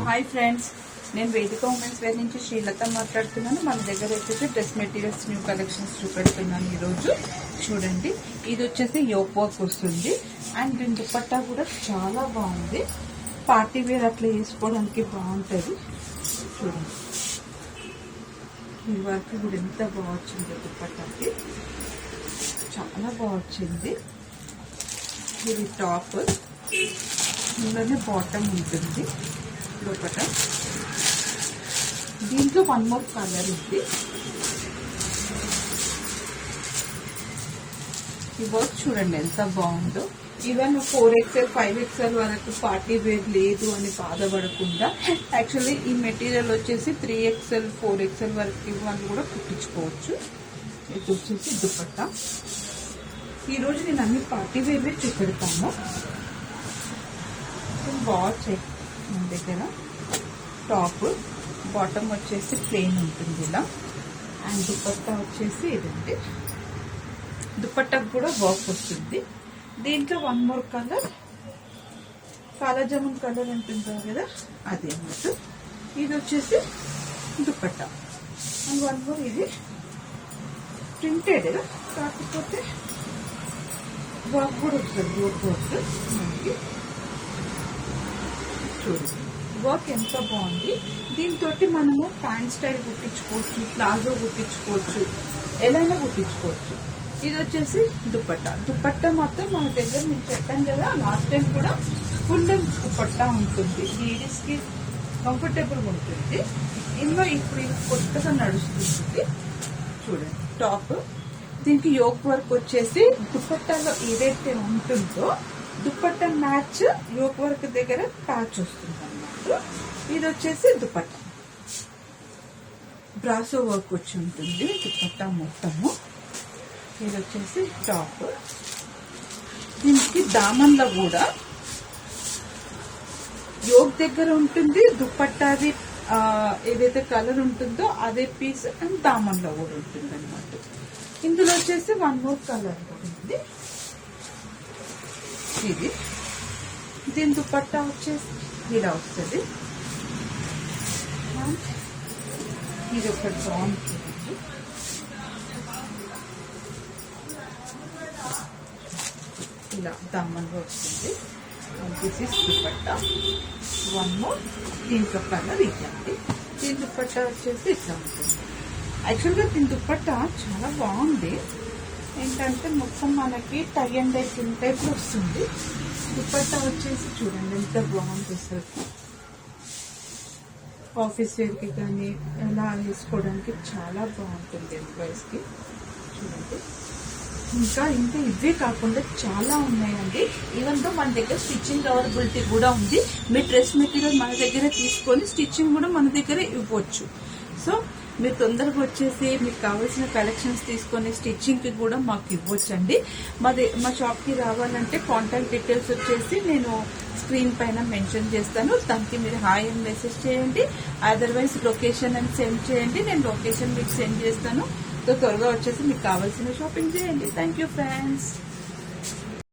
Hi friends, నేను వేదిక women's wear నుంచి శ్రీలత మాట్లాడుతున్నాను. మన దగ్గర వచ్చేసి డ్రెస్ మెటీరియల్స్ న్యూ కలెక్షన్స్ చూపెడుతున్నాను. ఈరోజు చూడండి, ఇది వచ్చేసి యోక్ వర్క్ వస్తుంది అండ్ దీని దుపట్టా కూడా చాలా బాగుంది. పార్టీ వేర్ అట్లా వేసుకోవడానికి బాగుంటుంది. చూడండి, ఈ వర్క్ కూడా ఎంత బాగా వచ్చింది. దుపట్టాకి చాలా బాగా వచ్చింది. ఇది టాప్, ఇందులోనే బాటమ్ ఉంటుంది లోపల. దీంట్లో వన్ మోర్ కలర్ ఉంది. ఈ వర్క్ చూడండి ఎంత బాగుందో. ఈవెన్ 4XL 5XL వరకు పార్టీ వేర్ లేదు అని బాధపడకుండా, యాక్చువల్లీ ఈ మెటీరియల్ వచ్చేసి 3XL 4XL వరకు వాళ్ళు కూడా కుట్టించుకోవచ్చు. ఇది వచ్చేసి దుపట్టా. ఈరోజు నేను అన్ని పార్టీ వేర్ చూపెడతాను. బాగా మన దగ్గర టాప్, బాటమ్ వచ్చేసి ప్లెయిన్ ఉంటుంది ఇలా. అండ్ దుపట్టా వచ్చేసి ఇదండి. దుపట్టాకు కూడా వర్క్ వస్తుంది. దీంట్లో వన్ మోర్ కలర్, కాలా జామున్ కలర్ ఉంటుంది కదా, అది అన్నట్టు. ఇది వచ్చేసి దుపట్టా. అండ్ వన్ మోర్, ఇది ప్రింటెడ్, కాకపోతే వర్క్ కూడా వస్తుంది. వర్క్ మనకి చూడండి, వర్క్ ఎంత బాగుంది. దీంతో మనము ప్యాంట్ స్టైల్ కుట్టించుకోవచ్చు, ప్లాజో కుట్టించుకోవచ్చు, ఎలా కుట్టించుకోవచ్చు. ఇది వచ్చేసి దుపట్టా. దుపట్టా మాత్రం మన దగ్గర నేను చెప్పాను కదా లాస్ట్ టైం కూడా, ఫుల్ లెంత్ దుపట్టా ఉంటుంది. లేడీస్ కి కంఫర్టబుల్ ఉంటుంది. ఇందులో ఇప్పుడు ఇది కొత్తగా నడుస్తుంది. చూడండి, టాప్. దీనికి యోక్ వర్క్ వచ్చేసి దుపట్టాలో ఏదైతే ఉంటుందో దుపట్టా మ్యాచ్ యోక్ వర్క్ దగ్గర ప్యాచ్ వస్తుంది అన్నమాట. ఇది వచ్చేసి దుపట్టా, బ్రాసో వర్క్ వచ్చి ఉంటుంది దుపట్టా మొత్తము. ఇది వచ్చేసి టాప్. దీనికి దామన్లో కూడా యోక్ దగ్గర ఉంటుంది దుపట్టాది ఏదైతే కలర్ ఉంటుందో అదే పీస్ అండ్ దామన్లో కూడా ఉంటుంది అన్నమాట. ఇందులో వచ్చేసి వన్ మోర్ కలర్ ఉంటుంది. ఇది దీని దుపట్టా వచ్చేసి ఇలా వస్తుంది. ఇది ఒకటి బాగుంటుంది. ఇలా దమ్మన్గా వస్తుంది. This is dupatta. One more, దీంట్లో కలర్ ఇట్లాంటి. దీని దుపట్టా వచ్చేసి ఇట్లా ఉంటుంది. యాక్చువల్గా దీని దుపట్టా చాలా బాగుంది. ఏంటంటే మొత్తం మనకి tie and dye fill type వస్తుంది. దుపట్టా వచ్చేసి చూడండి ఎంత బాగుంది సార్. ఆఫీస్ వేర్కి కానీ ఎలా వేసుకోవడానికి చాలా బాగుంటుంది ఎంప్లాయీస్ కి. చూడండి, ఇంకా ఇవే కాకుండా చాలా ఉన్నాయండి. ఈవెన్ తో మన దగ్గర స్టిచ్చింగ్ అవైలబిలిటీ కూడా ఉంది. మీ డ్రెస్ మెటీరియల్ మన దగ్గర తీసుకొని స్టిచ్చింగ్ కూడా మన దగ్గర ఇవ్వచ్చు. సో మీరు తొందరగా వచ్చేసి మీకు కావాల్సిన కలెక్షన్స్ తీసుకొని స్టిచ్చింగ్ కి కూడా మాకు ఇవ్వచ్చండి. మా షాప్ కి రావాలంటే కాంటాక్ట్ డీటెయిల్స్ వచ్చేసి నేను స్క్రీన్ పైన మెన్షన్ చేస్తాను. దానికి మీరు హాయ్ అని మెసేజ్ చేయండి, అదర్వైజ్ లొకేషన్ అని సెండ్ చేయండి. నేను లొకేషన్ మీకు సెండ్ చేస్తాను. త్వరగా వచ్చేసి మీకు కావాల్సిన షాపింగ్ చేయండి. Thank you friends.